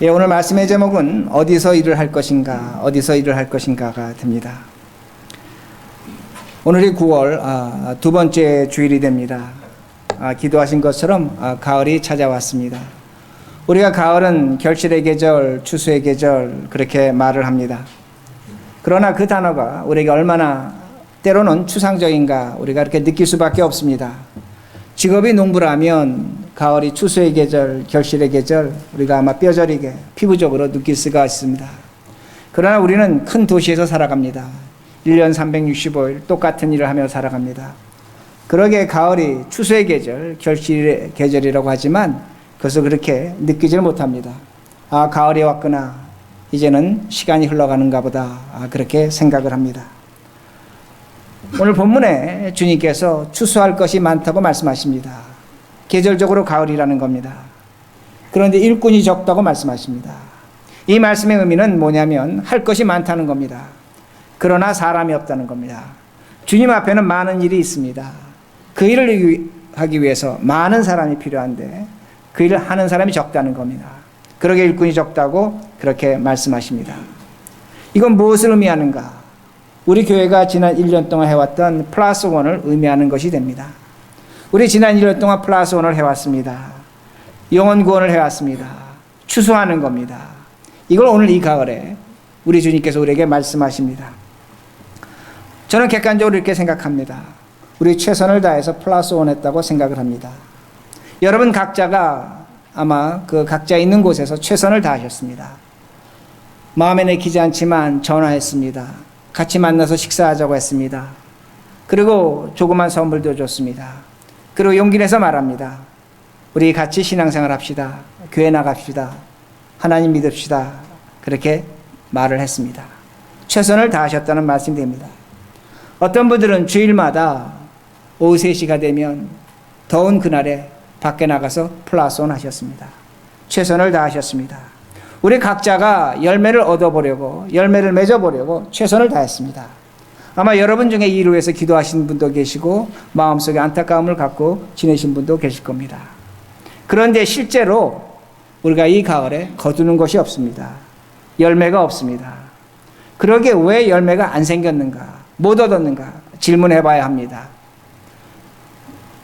예, 오늘 말씀의 제목은 어디서 일을 할 것인가, 어디서 일을 할 것인가가 됩니다. 오늘이 9월 두 번째 주일이 됩니다. 기도하신 것처럼 가을이 찾아왔습니다. 우리가 가을은 결실의 계절, 추수의 계절 그렇게 말을 합니다. 그러나 그 단어가 우리에게 얼마나 때로는 추상적인가 우리가 이렇게 느낄 수밖에 없습니다. 직업이 농부라면 가을이 추수의 계절, 결실의 계절 우리가 아마 뼈저리게 피부적으로 느낄 수가 있습니다. 그러나 우리는 큰 도시에서 살아갑니다. 1년 365일 똑같은 일을 하며 살아갑니다. 그러기에 가을이 추수의 계절, 결실의 계절이라고 하지만 그것을 그렇게 느끼지를 못합니다. 가을이 왔구나. 이제는 시간이 흘러가는가 보다. 그렇게 생각을 합니다. 오늘 본문에 주님께서 추수할 것이 많다고 말씀하십니다. 계절적으로 가을이라는 겁니다. 그런데 일꾼이 적다고 말씀하십니다. 이 말씀의 의미는 뭐냐면 할 것이 많다는 겁니다. 그러나 사람이 없다는 겁니다. 주님 앞에는 많은 일이 있습니다. 그 일을 하기 위해서 많은 사람이 필요한데 그 일을 하는 사람이 적다는 겁니다. 그러게 일꾼이 적다고 그렇게 말씀하십니다. 이건 무엇을 의미하는가? 우리 교회가 지난 1년 동안 해왔던 플러스 원을 의미하는 것이 됩니다. 우리 지난 1년 동안 플러스 원을 해왔습니다. 영혼 구원을 해왔습니다. 추수하는 겁니다. 이걸 오늘 이 가을에 우리 주님께서 우리에게 말씀하십니다. 저는 객관적으로 이렇게 생각합니다. 우리 최선을 다해서 플러스 원 했다고 생각을 합니다. 여러분 각자가 아마 그 각자 있는 곳에서 최선을 다하셨습니다. 마음에 내키지 않지만 전화했습니다. 같이 만나서 식사하자고 했습니다. 그리고 조그만 선물도 줬습니다. 그리고 용기 내서 말합니다. 우리 같이 신앙생활 합시다. 교회 나갑시다. 하나님 믿읍시다. 그렇게 말을 했습니다. 최선을 다하셨다는 말씀이 됩니다. 어떤 분들은 주일마다 오후 3시가 되면 더운 그날에 밖에 나가서 플러스 원 하셨습니다. 최선을 다하셨습니다. 우리 각자가 열매를 얻어보려고, 열매를 맺어보려고 최선을 다했습니다. 아마 여러분 중에 이를 위해서 기도하신 분도 계시고 마음속에 안타까움을 갖고 지내신 분도 계실 겁니다. 그런데 실제로 우리가 이 가을에 거두는 것이 없습니다. 열매가 없습니다. 그러게 왜 열매가 안 생겼는가, 못 얻었는가 질문해 봐야 합니다.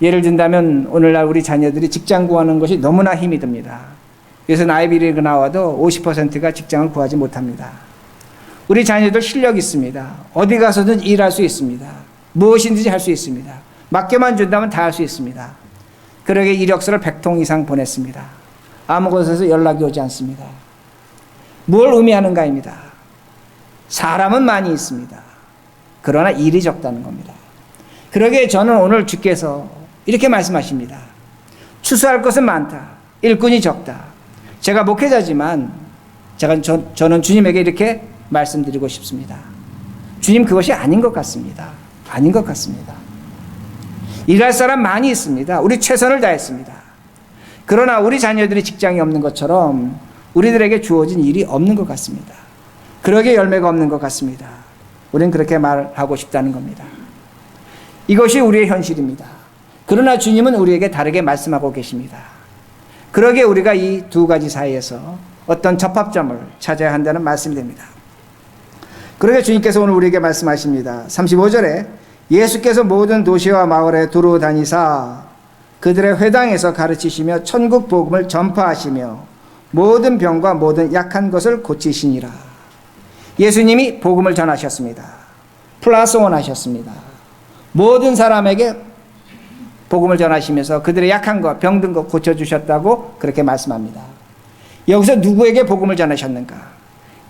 예를 든다면 오늘날 우리 자녀들이 직장 구하는 것이 너무나 힘이 듭니다. 요새 아이비리그 나와도 50%가 직장을 구하지 못합니다. 우리 자녀들 실력 있습니다. 어디 가서든 일할 수 있습니다. 무엇이든지 할 수 있습니다. 맡겨만 준다면 다 할 수 있습니다. 그러게 이력서를 100통 이상 보냈습니다. 아무 곳에서 연락이 오지 않습니다. 뭘 의미하는가입니다. 사람은 많이 있습니다. 그러나 일이 적다는 겁니다. 그러기에 저는 오늘 주께서 이렇게 말씀하십니다. 추수할 것은 많다. 일꾼이 적다. 제가 목회자지만 저는 주님에게 이렇게 말씀드리고 싶습니다. 주님 그것이 아닌 것 같습니다. 아닌 것 같습니다. 일할 사람 많이 있습니다. 우리 최선을 다했습니다. 그러나 우리 자녀들이 직장이 없는 것처럼 우리들에게 주어진 일이 없는 것 같습니다. 그러게 열매가 없는 것 같습니다. 우리는 그렇게 말하고 싶다는 겁니다. 이것이 우리의 현실입니다. 그러나 주님은 우리에게 다르게 말씀하고 계십니다. 그러기에 우리가 이 두 가지 사이에서 어떤 접합점을 찾아야 한다는 말씀이 됩니다. 그러기에 주님께서 오늘 우리에게 말씀하십니다. 35절에 예수께서 모든 도시와 마을에 두루 다니사 그들의 회당에서 가르치시며 천국 복음을 전파하시며 모든 병과 모든 약한 것을 고치시니라. 예수님이 복음을 전하셨습니다. 플러스 원 하셨습니다. 모든 사람에게 복음을 전하시면서 그들의 약한 것, 병든 것 고쳐주셨다고 그렇게 말씀합니다. 여기서 누구에게 복음을 전하셨는가?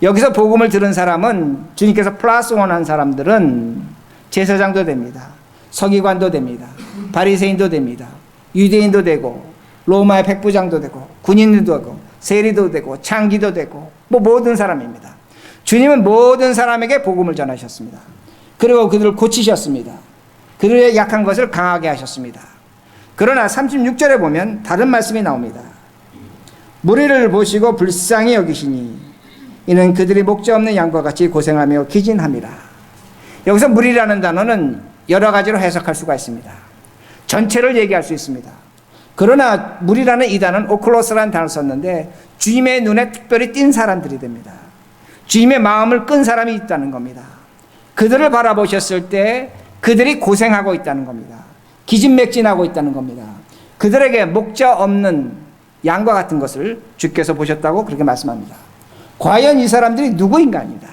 여기서 복음을 들은 사람은 주님께서 플러스 원 한 사람들은 제사장도 됩니다. 서기관도 됩니다. 바리새인도 됩니다. 유대인도 되고 로마의 백부장도 되고 군인도 되고 세리도 되고 창기도 되고 모든 사람입니다. 주님은 모든 사람에게 복음을 전하셨습니다. 그리고 그들을 고치셨습니다. 그들의 약한 것을 강하게 하셨습니다. 그러나 36절에 보면 다른 말씀이 나옵니다. 무리를 보시고 불쌍히 여기시니 이는 그들이 목자 없는 양과 같이 고생하며 기진함이라. 여기서 무리라는 단어는 여러 가지로 해석할 수가 있습니다. 전체를 얘기할 수 있습니다. 그러나 무리라는 이 단어는 오클로스라는 단어를 썼는데 주님의 눈에 특별히 띈 사람들이 됩니다. 주님의 마음을 끈 사람이 있다는 겁니다. 그들을 바라보셨을 때 그들이 고생하고 있다는 겁니다. 기진맥진하고 있다는 겁니다. 그들에게 목자 없는 양과 같은 것을 주께서 보셨다고 그렇게 말씀합니다. 과연 이 사람들이 누구인가입니다.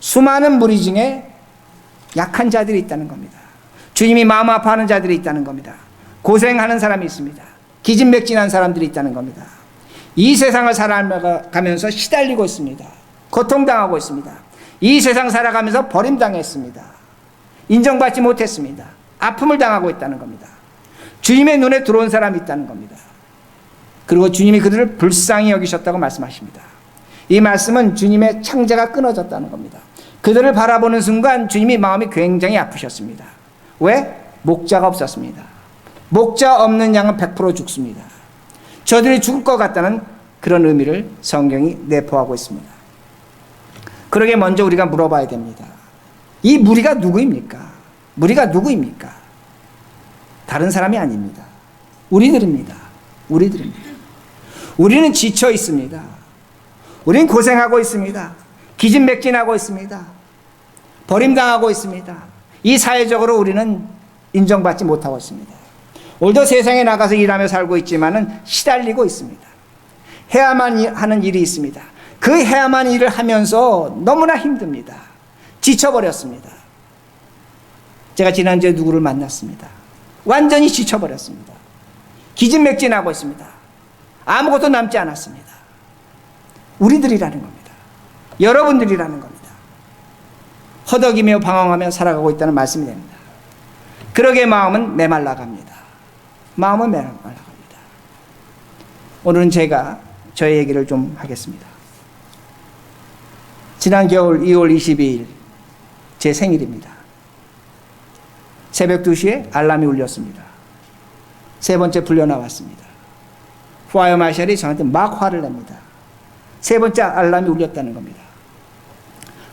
수많은 무리 중에 약한 자들이 있다는 겁니다. 주님이 마음 아파하는 자들이 있다는 겁니다. 고생하는 사람이 있습니다. 기진맥진한 사람들이 있다는 겁니다. 이 세상을 살아가면서 시달리고 있습니다. 고통당하고 있습니다. 이 세상 살아가면서 버림당했습니다. 인정받지 못했습니다. 아픔을 당하고 있다는 겁니다. 주님의 눈에 들어온 사람이 있다는 겁니다. 그리고 주님이 그들을 불쌍히 여기셨다고 말씀하십니다. 이 말씀은 주님의 창자가 끊어졌다는 겁니다. 그들을 바라보는 순간 주님이 마음이 굉장히 아프셨습니다. 왜? 목자가 없었습니다. 목자 없는 양은 100% 죽습니다. 저들이 죽을 것 같다는 그런 의미를 성경이 내포하고 있습니다. 그러게 먼저 우리가 물어봐야 됩니다. 이 무리가 누구입니까? 무리가 누구입니까? 다른 사람이 아닙니다. 우리들입니다. 우리들입니다. 우리는 지쳐 있습니다. 우리는 고생하고 있습니다. 기진맥진하고 있습니다. 버림당하고 있습니다. 이 사회적으로 우리는 인정받지 못하고 있습니다. 오늘도 세상에 나가서 일하며 살고 있지만은 시달리고 있습니다. 해야만 하는 일이 있습니다. 그 해야만 일을 하면서 너무나 힘듭니다. 지쳐버렸습니다. 제가 지난주에 누구를 만났습니다. 완전히 지쳐버렸습니다. 기진맥진하고 있습니다. 아무것도 남지 않았습니다. 우리들이라는 겁니다. 여러분들이라는 겁니다. 허덕이며 방황하며 살아가고 있다는 말씀이 됩니다. 그러게 마음은 메말라갑니다. 마음은 메말라갑니다. 오늘은 제가 저의 얘기를 좀 하겠습니다. 지난 겨울 2월 22일 제 생일입니다. 새벽 2시에 알람이 울렸습니다. 세 번째 불려 나왔습니다. 파이어 마샬이 저한테 막 화를 냅니다. 세 번째 알람이 울렸다는 겁니다.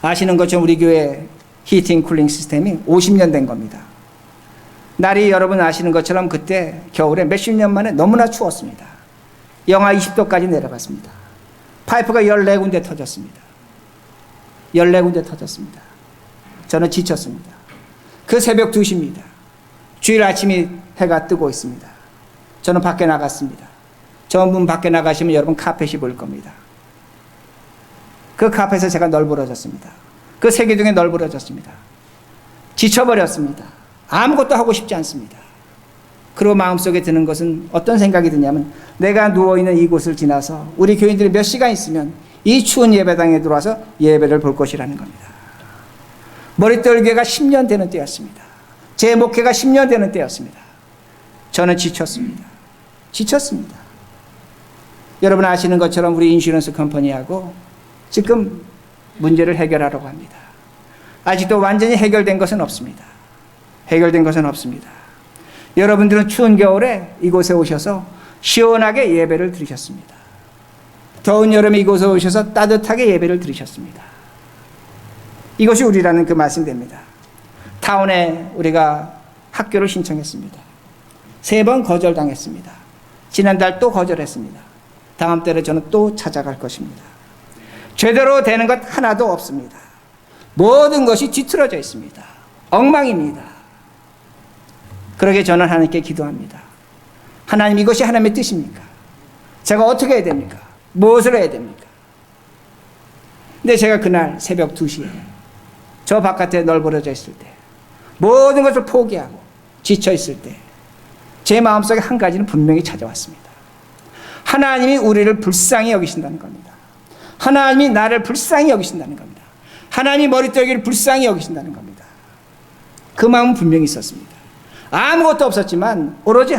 아시는 것처럼 우리 교회 히팅 쿨링 시스템이 50년 된 겁니다. 날이 여러분 아시는 것처럼 그때 겨울에 몇십 년 만에 너무나 추웠습니다. 영하 20도까지 내려갔습니다. 파이프가 14군데 터졌습니다. 14군데 터졌습니다. 저는 지쳤습니다. 그 새벽 2시입니다. 주일 아침이 해가 뜨고 있습니다. 저는 밖에 나갔습니다. 저 문 밖에 나가시면 여러분 카펫이 보일 겁니다. 그 카펫에 제가 널브러졌습니다. 그 세계중에 널브러졌습니다. 지쳐버렸습니다. 아무것도 하고 싶지 않습니다. 그리고 마음속에 드는 것은 어떤 생각이 드냐면 내가 누워있는 이곳을 지나서 우리 교인들이 몇 시간 있으면 이 추운 예배당에 들어와서 예배를 볼 것이라는 겁니다. 머릿떨개가 10년 되는 때였습니다. 제 목회가 10년 되는 때였습니다. 저는 지쳤습니다. 지쳤습니다. 여러분 아시는 것처럼 우리 인슈런스 컴퍼니하고 지금 문제를 해결하려고 합니다. 아직도 완전히 해결된 것은 없습니다. 해결된 것은 없습니다. 여러분들은 추운 겨울에 이곳에 오셔서 시원하게 예배를 드리셨습니다. 더운 여름에 이곳에 오셔서 따뜻하게 예배를 드리셨습니다. 이것이 우리라는 그 말씀이 됩니다. 타운에 우리가 학교를 신청했습니다. 3번 거절당했습니다. 지난달 또 거절했습니다. 다음 달에 저는 또 찾아갈 것입니다. 제대로 되는 것 하나도 없습니다. 모든 것이 뒤틀어져 있습니다. 엉망입니다. 그러게 저는 하나님께 기도합니다. 하나님, 이것이 하나님의 뜻입니까? 제가 어떻게 해야 됩니까? 무엇을 해야 됩니까? 근데 제가 그날 새벽 2시에 저 바깥에 널브러져 있을 때, 모든 것을 포기하고 지쳐 있을 때, 제 마음속에 한 가지는 분명히 찾아왔습니다. 하나님이 우리를 불쌍히 여기신다는 겁니다. 하나님이 나를 불쌍히 여기신다는 겁니다. 하나님이 머릿결을 불쌍히 여기신다는 겁니다. 그 마음은 분명히 있었습니다. 아무것도 없었지만 오로지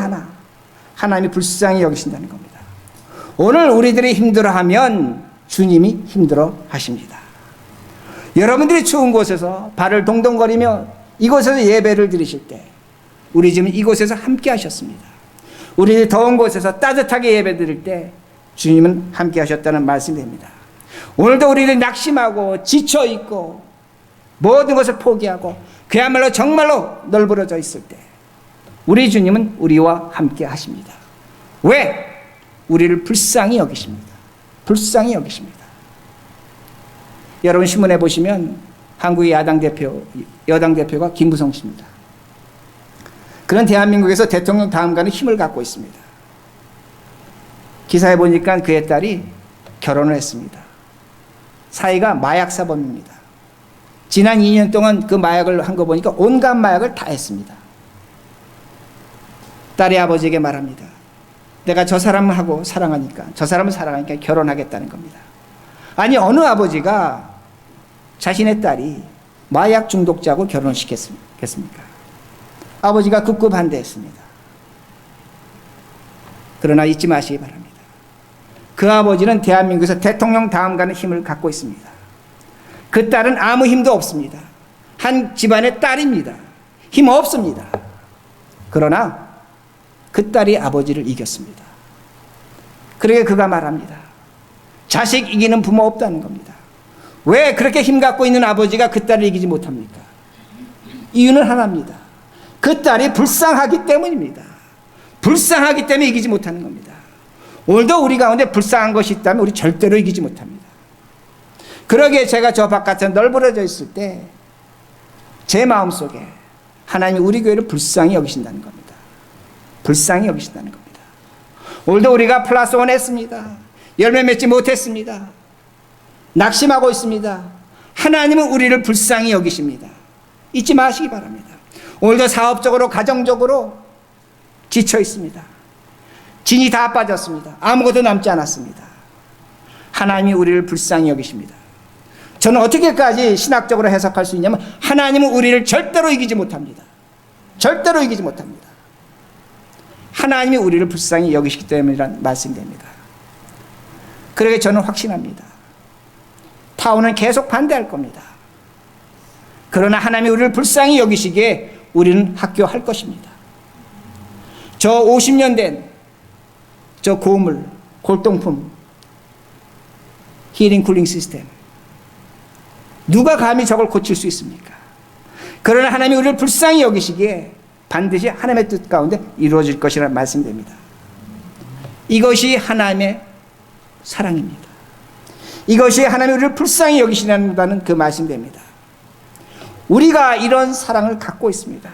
하나님이 불쌍히 여기신다는 겁니다. 오늘 우리들이 힘들어하면 주님이 힘들어 하십니다. 여러분들이 추운 곳에서 발을 동동거리며 이곳에서 예배를 드리실 때 우리 지금 이곳에서 함께 하셨습니다. 우리 더운 곳에서 따뜻하게 예배 드릴 때 주님은 함께 하셨다는 말씀이 됩니다. 오늘도 우리들이 낙심하고 지쳐있고 모든 것을 포기하고 그야말로 정말로 널브러져 있을 때 우리 주님은 우리와 함께 하십니다. 왜? 우리를 불쌍히 여기십니다. 불쌍히 여기십니다. 여러분 신문에 보시면 한국의 여당 대표가 김무성 씨입니다. 그는 대한민국에서 대통령 다음가는 힘을 갖고 있습니다. 기사에 보니까 그의 딸이 결혼을 했습니다. 사이가 마약 사범입니다. 지난 2년 동안 그 마약을 한 거 보니까 온갖 마약을 다 했습니다. 딸이 아버지에게 말합니다. 내가 저 사람을 사랑하니까 결혼하겠다는 겁니다. 아니, 어느 아버지가 자신의 딸이 마약 중독자하고 결혼시켰겠습니까? 아버지가 극구 반대했습니다. 그러나 잊지 마시기 바랍니다. 그 아버지는 대한민국에서 대통령 다음 가는 힘을 갖고 있습니다. 그 딸은 아무 힘도 없습니다. 한 집안의 딸입니다. 힘 없습니다. 그러나 그 딸이 아버지를 이겼습니다. 그러게 그가 말합니다. 자식 이기는 부모 없다는 겁니다. 왜 그렇게 힘 갖고 있는 아버지가 그 딸을 이기지 못합니까? 이유는 하나입니다. 그 딸이 불쌍하기 때문입니다. 불쌍하기 때문에 이기지 못하는 겁니다. 오늘도 우리 가운데 불쌍한 것이 있다면 우리 절대로 이기지 못합니다. 그러기에 제가 저 바깥에 널브러져 있을 때 제 마음속에 하나님이 우리 교회를 불쌍히 여기신다는 겁니다. 불쌍히 여기신다는 겁니다. 오늘도 우리가 플러스 원 했습니다. 열매 맺지 못했습니다. 낙심하고 있습니다. 하나님은 우리를 불쌍히 여기십니다. 잊지 마시기 바랍니다. 오늘도 사업적으로 가정적으로 지쳐 있습니다. 진이 다 빠졌습니다. 아무것도 남지 않았습니다. 하나님이 우리를 불쌍히 여기십니다. 저는 어떻게까지 신학적으로 해석할 수 있냐면 하나님은 우리를 절대로 이기지 못합니다. 절대로 이기지 못합니다. 하나님이 우리를 불쌍히 여기시기 때문이라는 말씀이 됩니다. 그러게 저는 확신합니다. 타오는 계속 반대할 겁니다. 그러나 하나님이 우리를 불쌍히 여기시기에 우리는 합교할 것입니다. 저 50년 된 저 고물, 골동품, 히링 쿨링 시스템, 누가 감히 저걸 고칠 수 있습니까? 그러나 하나님이 우리를 불쌍히 여기시기에 반드시 하나님의 뜻 가운데 이루어질 것이라는 말씀이 됩니다. 이것이 하나님의 사랑입니다. 이것이 하나님이 우리를 불쌍히 여기시는다는 그 말씀이 됩니다. 우리가 이런 사랑을 갖고 있습니다.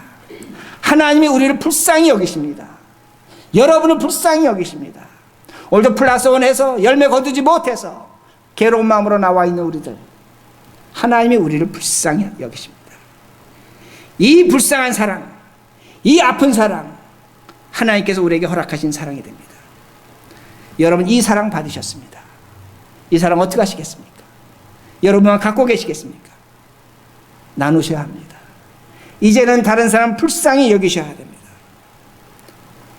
하나님이 우리를 불쌍히 여기십니다. 여러분을 불쌍히 여기십니다. 오늘도 플러스 원에서 열매 거두지 못해서 괴로운 마음으로 나와 있는 우리들, 하나님이 우리를 불쌍히 여기십니다. 이 불쌍한 사랑, 이 아픈 사랑, 하나님께서 우리에게 허락하신 사랑이 됩니다. 여러분 이 사랑 받으셨습니다. 이 사랑 어떻게 하시겠습니까? 여러분만 갖고 계시겠습니까? 나누셔야 합니다. 이제는 다른 사람 불쌍히 여기셔야 됩니다.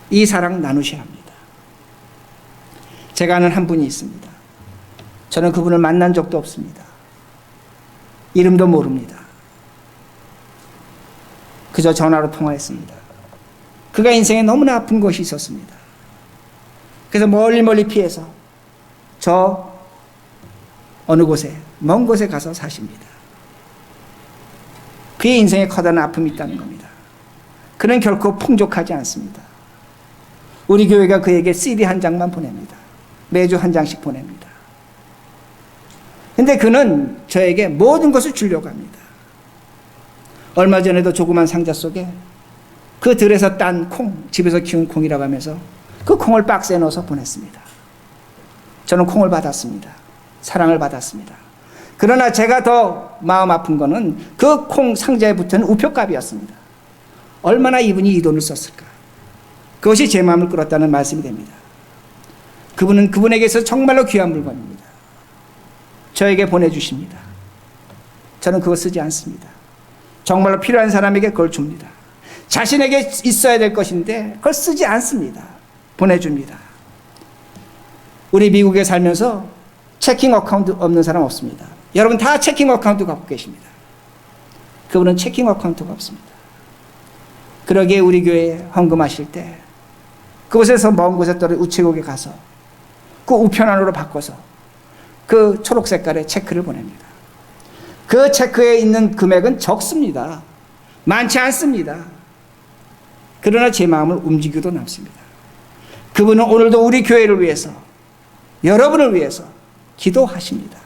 이 사랑 나누셔야 합니다. 제가 아는 한 분이 있습니다. 저는 그분을 만난 적도 없습니다. 이름도 모릅니다. 그저 전화로 통화했습니다. 그가 인생에 너무나 아픈 것이 있었습니다. 그래서 멀리 피해서 저 어느 곳에, 먼 곳에 가서 사십니다. 그의 인생에 커다란 아픔이 있다는 겁니다. 그는 결코 풍족하지 않습니다. 우리 교회가 그에게 CD 한 장만 보냅니다. 매주 한 장씩 보냅니다. 근데 그는 저에게 모든 것을 주려고 합니다. 얼마 전에도 조그만 상자 속에 그 들에서 딴 콩, 집에서 키운 콩이라고 하면서 그 콩을 박스에 넣어서 보냈습니다. 저는 콩을 받았습니다. 사랑을 받았습니다. 그러나 제가 더 마음 아픈 거는 그 콩 상자에 붙은 우표값이었습니다. 얼마나 이분이 이 돈을 썼을까? 그것이 제 마음을 끌었다는 말씀이 됩니다. 그분은 그분에게서 정말로 귀한 물건입니다. 저에게 보내주십니다. 저는 그거 쓰지 않습니다. 정말로 필요한 사람에게 그걸 줍니다. 자신에게 있어야 될 것인데 그걸 쓰지 않습니다. 보내줍니다. 우리 미국에 살면서 체킹 어카운트 없는 사람 없습니다. 여러분 다 체킹 어카운트 갖고 계십니다. 그분은 체킹 어카운트가 없습니다. 그러기에 우리 교회에 헌금하실 때 그곳에서 먼 곳에 떨어진 우체국에 가서 그 우편 안으로 바꿔서 그 초록 색깔의 체크를 보냅니다. 그 체크에 있는 금액은 적습니다. 많지 않습니다. 그러나 제 마음을 움직여도 남습니다. 그분은 오늘도 우리 교회를 위해서, 여러분을 위해서 기도하십니다.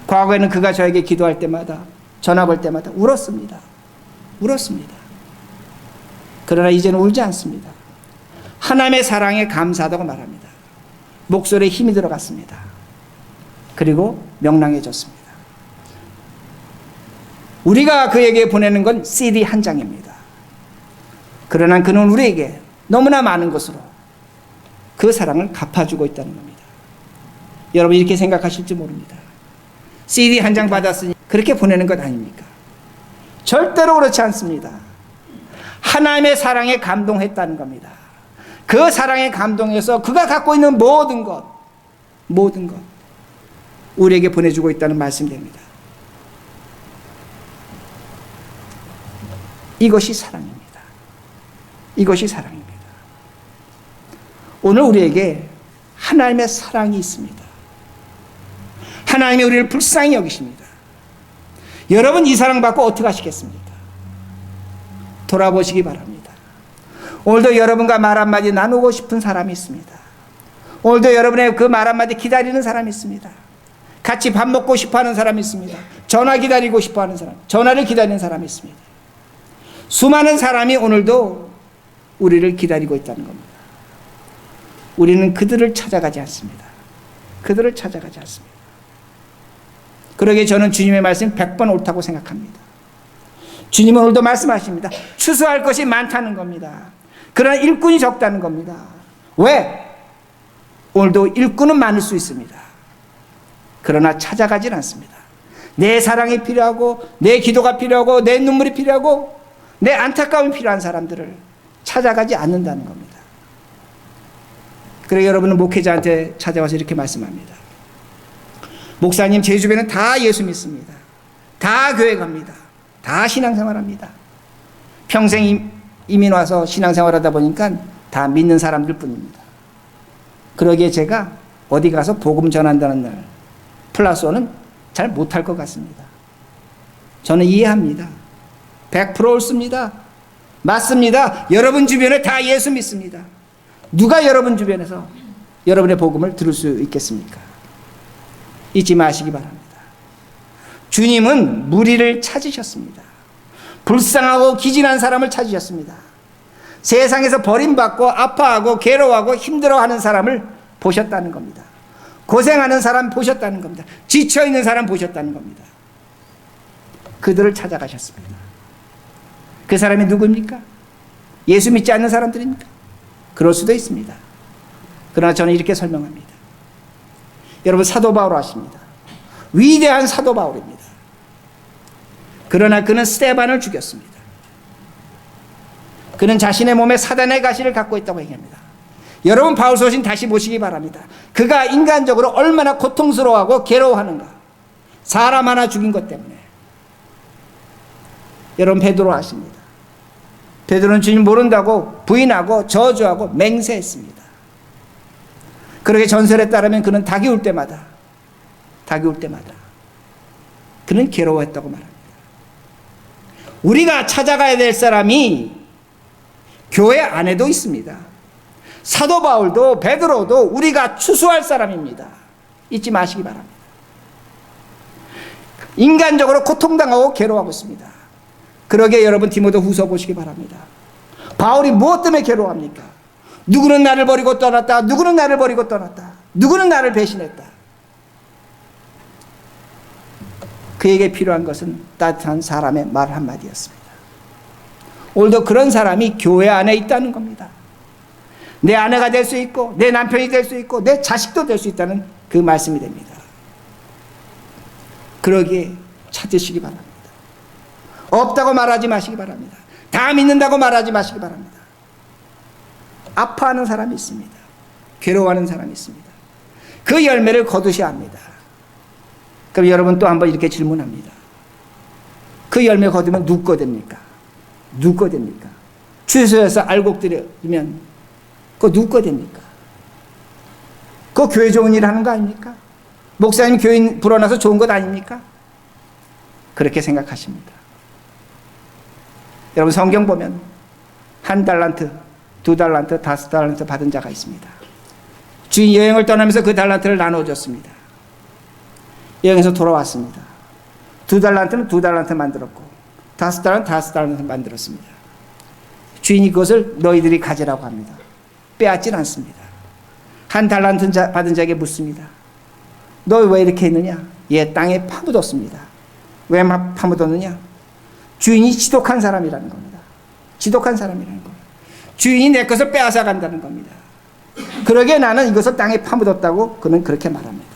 과거에는 그가 저에게 기도할 때마다, 전화 걸 때마다 울었습니다. 울었습니다. 그러나 이제는 울지 않습니다. 하나님의 사랑에 감사하다고 말합니다. 목소리에 힘이 들어갔습니다. 그리고 명랑해졌습니다. 우리가 그에게 보내는 건 CD 한 장입니다. 그러나 그는 우리에게 너무나 많은 것으로 그 사랑을 갚아주고 있다는 겁니다. 여러분 이렇게 생각하실지 모릅니다. CD 한 장 받았으니 그렇게 보내는 것 아닙니까? 절대로 그렇지 않습니다. 하나님의 사랑에 감동했다는 겁니다. 그 사랑에 감동해서 그가 갖고 있는 모든 것 우리에게 보내주고 있다는 말씀입니다. 이것이 사랑입니다. 이것이 사랑입니다. 오늘 우리에게 하나님의 사랑이 있습니다. 하나님이 우리를 불쌍히 여기십니다. 여러분 이 사랑 받고 어떻게 하시겠습니까? 돌아보시기 바랍니다. 오늘도 여러분과 말 한마디 나누고 싶은 사람이 있습니다. 오늘도 여러분의 그 말 한마디 기다리는 사람이 있습니다. 같이 밥 먹고 싶어하는 사람이 있습니다. 전화 기다리고 싶어하는 사람, 전화를 기다리는 사람이 있습니다. 수많은 사람이 오늘도 우리를 기다리고 있다는 겁니다. 우리는 그들을 찾아가지 않습니다. 그들을 찾아가지 않습니다. 그러기에 저는 주님의 말씀이 100번 옳다고 생각합니다. 주님은 오늘도 말씀하십니다. 추수할 것이 많다는 겁니다. 그러나 일꾼이 적다는 겁니다. 왜? 오늘도 일꾼은 많을 수 있습니다. 그러나 찾아가질 않습니다. 내 사랑이 필요하고 내 기도가 필요하고 내 눈물이 필요하고 내 안타까움이 필요한 사람들을 찾아가지 않는다는 겁니다. 그래서 여러분은 목회자한테 찾아와서 이렇게 말씀합니다. 목사님, 제 주변은 다 예수 믿습니다. 다 교회 갑니다. 다 신앙생활합니다. 평생 이민 와서 신앙생활하다 보니까 다 믿는 사람들 뿐입니다. 그러기에 제가 어디 가서 복음 전한다는 날 플러스 1은 잘 못할 것 같습니다. 저는 이해합니다. 100% 옳습니다. 맞습니다. 여러분 주변에 다 예수 믿습니다. 누가 여러분 주변에서 여러분의 복음을 들을 수 있겠습니까? 잊지 마시기 바랍니다. 주님은 무리를 찾으셨습니다. 불쌍하고 기진한 사람을 찾으셨습니다. 세상에서 버림받고 아파하고 괴로워하고 힘들어하는 사람을 보셨다는 겁니다. 고생하는 사람 보셨다는 겁니다. 지쳐있는 사람 보셨다는 겁니다. 그들을 찾아가셨습니다. 그 사람이 누구입니까? 예수 믿지 않는 사람들입니까? 그럴 수도 있습니다. 그러나 저는 이렇게 설명합니다. 여러분 사도 바울 아십니다. 위대한 사도 바울입니다. 그러나 그는 스데반을 죽였습니다. 그는 자신의 몸에 사단의 가시를 갖고 있다고 얘기합니다. 여러분 바울 소신 다시 보시기 바랍니다. 그가 인간적으로 얼마나 고통스러워하고 괴로워하는가. 사람 하나 죽인 것 때문에. 여러분 베드로 아십니다. 베드로는 주님 모른다고 부인하고 저주하고 맹세했습니다. 그러게 전설에 따르면 그는 닭이 울 때마다 그는 괴로워했다고 말합니다. 우리가 찾아가야 될 사람이 교회 안에도 있습니다. 사도 바울도 베드로도 우리가 추수할 사람입니다. 잊지 마시기 바랍니다. 인간적으로 고통당하고 괴로워하고 있습니다. 그러게 여러분 디모데 후서 보시기 바랍니다. 바울이 무엇 때문에 괴로워합니까? 누구는 나를 버리고 떠났다. 누구는 나를 버리고 떠났다. 누구는 나를 배신했다. 그에게 필요한 것은 따뜻한 사람의 말 한마디였습니다. 오늘도 그런 사람이 교회 안에 있다는 겁니다. 내 아내가 될 수 있고 내 남편이 될 수 있고 내 자식도 될 수 있다는 그 말씀이 됩니다. 그러기에 찾으시기 바랍니다. 없다고 말하지 마시기 바랍니다. 다 믿는다고 말하지 마시기 바랍니다. 아파하는 사람이 있습니다. 괴로워하는 사람이 있습니다. 그 열매를 거두셔야 합니다. 그럼 여러분 또 한번 이렇게 질문합니다. 그 열매 거두면 누구 거 됩니까? 누구 거 됩니까? 주소에서 알곡들이면 그거 누구 거 됩니까? 그거 교회 좋은 일 하는 거 아닙니까? 목사님 교인 불어나서 좋은 것 아닙니까? 그렇게 생각하십니다. 여러분 성경 보면 한 달란트 2달란트, 5달란트 받은 자가 있습니다. 주인 여행을 떠나면서 그 달란트를 나눠줬습니다. 여행에서 돌아왔습니다. 2달란트는 2달란트 만들었고 5달란트, 5달란트 만들었습니다. 주인이 그것을 너희들이 가지라고 합니다. 빼앗진 않습니다. 1달란트 받은 자에게 묻습니다. 너 왜 이렇게 했느냐? 얘 땅에 파묻었습니다. 왜 파묻었느냐? 주인이 지독한 사람이라는 겁니다. 지독한 사람이라는 겁니다. 주인이 내 것을 빼앗아 간다는 겁니다. 그러기에 나는 이것을 땅에 파묻었다고 그는 그렇게 말합니다.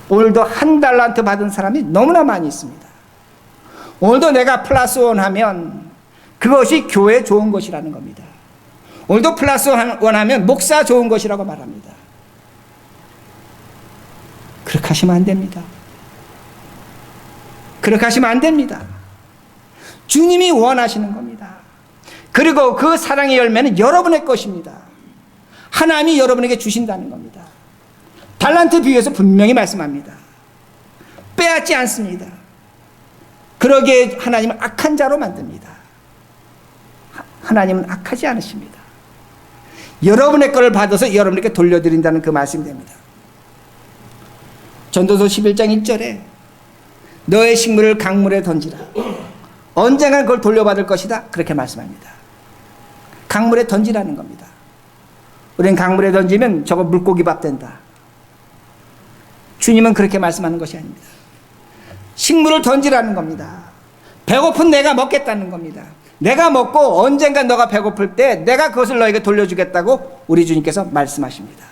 오늘도 1달란트 받은 사람이 너무나 많이 있습니다. 오늘도 내가 플러스 원 하면 그것이 교회 좋은 것이라는 겁니다. 오늘도 플러스 원 하면 목사 좋은 것이라고 말합니다. 그렇게 하시면 안 됩니다. 그렇게 하시면 안 됩니다. 주님이 원하시는 겁니다. 그리고 그 사랑의 열매는 여러분의 것입니다. 하나님이 여러분에게 주신다는 겁니다. 달란트 비유에서 분명히 말씀합니다. 빼앗지 않습니다. 그러기에 하나님은 악한 자로 만듭니다. 하나님은 악하지 않으십니다. 여러분의 것을 받아서 여러분에게 돌려드린다는 그 말씀이 됩니다. 전도서 11장 1절에 너의 식물을 강물에 던지라. 언젠간 그걸 돌려받을 것이다. 그렇게 말씀합니다. 강물에 던지라는 겁니다. 우리는 강물에 던지면 저거 물고기 밥 된다. 주님은 그렇게 말씀하는 것이 아닙니다. 식물을 던지라는 겁니다. 배고픈 내가 먹겠다는 겁니다. 내가 먹고 언젠가 너가 배고플 때 내가 그것을 너에게 돌려주겠다고 우리 주님께서 말씀하십니다.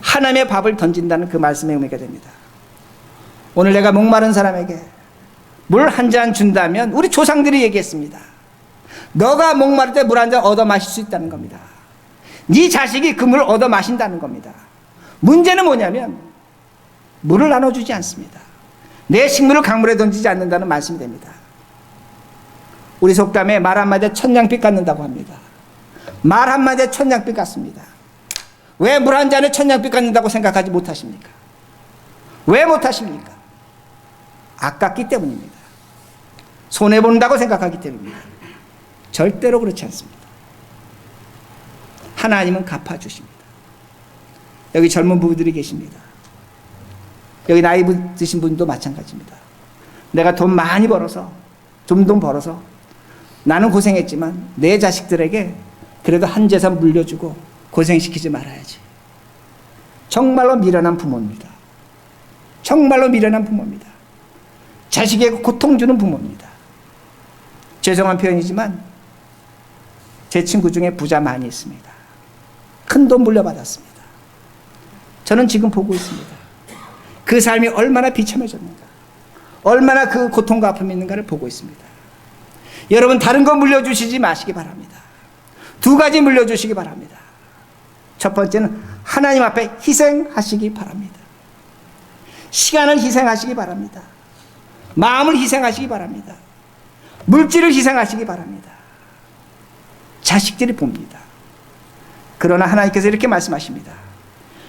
하나님의 밥을 던진다는 그 말씀의 의미가 됩니다. 오늘 내가 목마른 사람에게 물 한 잔 준다면 우리 조상들이 얘기했습니다. 너가 목마를 때 물 한 잔 얻어 마실 수 있다는 겁니다. 네 자식이 그 물을 얻어 마신다는 겁니다. 문제는 뭐냐면 물을 나눠주지 않습니다. 내 식물을 강물에 던지지 않는다는 말씀이 됩니다. 우리 속담에 말 한마디에 천냥빚 갚는다고 합니다. 말 한마디에 천냥빚 갚습니다. 왜 물 한 잔에 천냥빚 갚는다고 생각하지 못하십니까? 왜 못하십니까? 아깝기 때문입니다. 손해본다고 생각하기 때문입니다. 절대로 그렇지 않습니다. 하나님은 갚아주십니다. 여기 젊은 부부들이 계십니다. 여기 나이 드신 분도 마찬가지입니다. 내가 돈 많이 벌어서 좀 돈 벌어서 나는 고생했지만 내 자식들에게 그래도 한 재산 물려주고 고생시키지 말아야지. 정말로 미련한 부모입니다. 정말로 미련한 부모입니다. 자식에게 고통 주는 부모입니다. 죄송한 표현이지만 제 친구 중에 부자 많이 있습니다. 큰 돈 물려받았습니다. 저는 지금 보고 있습니다. 그 삶이 얼마나 비참해졌는가, 얼마나 그 고통과 아픔이 있는가를 보고 있습니다. 여러분, 다른 거 물려주시지 마시기 바랍니다. 2가지 물려주시기 바랍니다. 첫 번째는 하나님 앞에 희생하시기 바랍니다. 시간을 희생하시기 바랍니다. 마음을 희생하시기 바랍니다. 물질을 희생하시기 바랍니다. 자식들이 봅니다. 그러나 하나님께서 이렇게 말씀하십니다.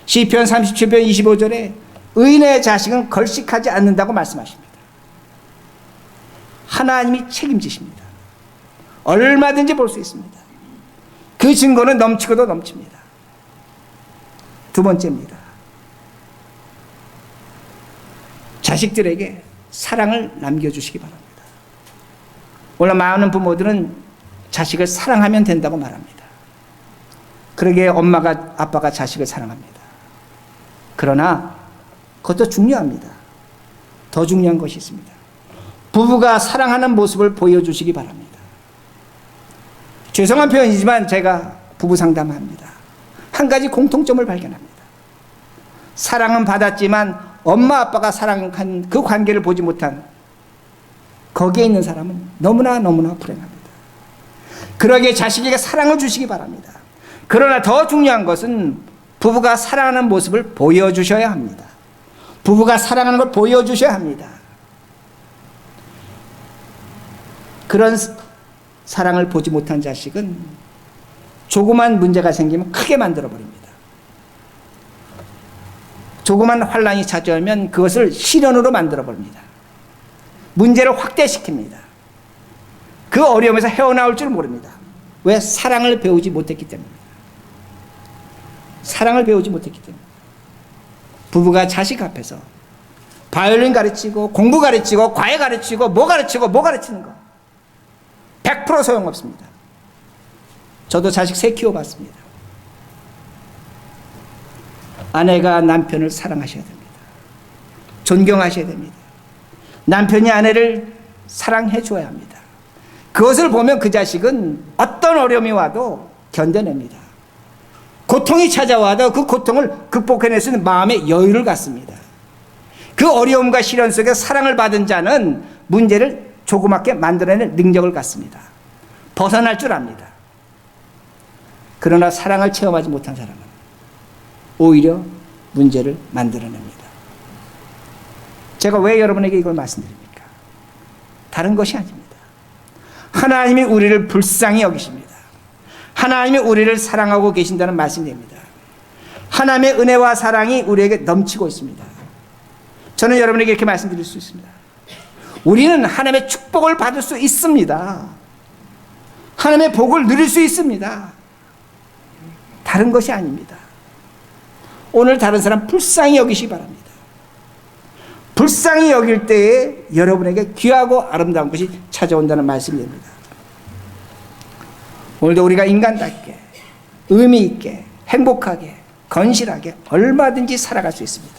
시편 37편 25절에 의인의 자식은 걸식하지 않는다고 말씀하십니다. 하나님이 책임지십니다. 얼마든지 볼 수 있습니다. 그 증거는 넘치고도 넘칩니다. 2번째입니다. 자식들에게 사랑을 남겨주시기 바랍니다. 원래 많은 부모들은 자식을 사랑하면 된다고 말합니다. 그러기에 엄마가 아빠가 자식을 사랑합니다. 그러나 그것도 중요합니다. 더 중요한 것이 있습니다. 부부가 사랑하는 모습을 보여주시기 바랍니다. 죄송한 표현이지만 제가 부부 상담합니다. 한 가지 공통점을 발견합니다. 사랑은 받았지만 엄마 아빠가 사랑한 그 관계를 보지 못한 거기에 있는 사람은 너무나 불행합니다. 그러기에 자식에게 사랑을 주시기 바랍니다. 그러나 더 중요한 것은 부부가 사랑하는 모습을 보여주셔야 합니다. 부부가 사랑하는 걸 보여주셔야 합니다. 그런 사랑을 보지 못한 자식은 조그만 문제가 생기면 크게 만들어버립니다. 조그만 환란이 찾아오면 그것을 시련으로 만들어버립니다. 문제를 확대시킵니다. 그 어려움에서 헤어나올 줄 모릅니다. 왜? 사랑을 배우지 못했기 때문입니다. 사랑을 배우지 못했기 때문에. 부부가 자식 앞에서 바이올린 가르치고 공부 가르치고 과외 가르치고 뭐 가르치는 거 100% 소용없습니다. 저도 자식 3 키워봤습니다. 아내가 남편을 사랑하셔야 됩니다. 존경하셔야 됩니다. 남편이 아내를 사랑해 줘야 합니다. 그것을 보면 그 자식은 어떤 어려움이 와도 견뎌냅니다. 고통이 찾아와도 그 고통을 극복해낼 수 있는 마음의 여유를 갖습니다. 그 어려움과 시련 속에 사랑을 받은 자는 문제를 조그맣게 만들어낼 능력을 갖습니다. 벗어날 줄 압니다. 그러나 사랑을 체험하지 못한 사람은 오히려 문제를 만들어냅니다. 제가 왜 여러분에게 이걸 말씀드립니까? 다른 것이 아닙니다. 하나님이 우리를 불쌍히 여기십니다. 하나님이 우리를 사랑하고 계신다는 말씀입니다. 하나님의 은혜와 사랑이 우리에게 넘치고 있습니다. 저는 여러분에게 이렇게 말씀드릴 수 있습니다. 우리는 하나님의 축복을 받을 수 있습니다. 하나님의 복을 누릴 수 있습니다. 다른 것이 아닙니다. 오늘 다른 사람 불쌍히 여기시기 바랍니다. 불쌍히 여길 때에 여러분에게 귀하고 아름다운 것이 찾아온다는 말씀입니다. 오늘도 우리가 인간답게 의미 있게 행복하게 건실하게 얼마든지 살아갈 수 있습니다.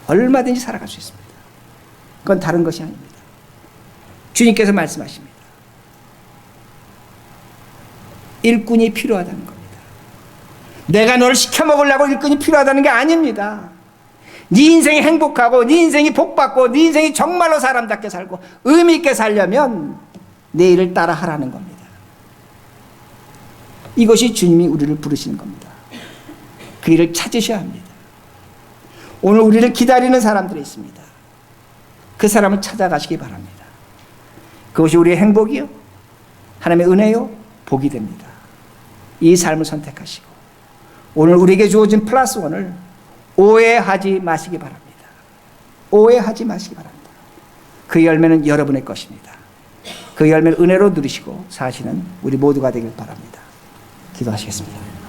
얼마든지 살아갈 수 있습니다. 그건 다른 것이 아닙니다. 주님께서 말씀하십니다. 일꾼이 필요하다는 겁니다. 내가 너를 시켜먹으려고 일꾼이 필요하다는 게 아닙니다. 네 인생이 행복하고 네 인생이 복받고 네 인생이 정말로 사람답게 살고 의미 있게 살려면 내 일을 따라 하라는 겁니다. 이것이 주님이 우리를 부르시는 겁니다. 그 일을 찾으셔야 합니다. 오늘 우리를 기다리는 사람들이 있습니다. 그 사람을 찾아가시기 바랍니다. 그것이 우리의 행복이요 하나님의 은혜요 복이 됩니다. 이 삶을 선택하시고 오늘 우리에게 주어진 플러스 원을 오해하지 마시기 바랍니다. 오해하지 마시기 바랍니다. 그 열매는 여러분의 것입니다. 그 열매를 은혜로 누리시고 사시는 우리 모두가 되길 바랍니다. 기도하시겠습니다.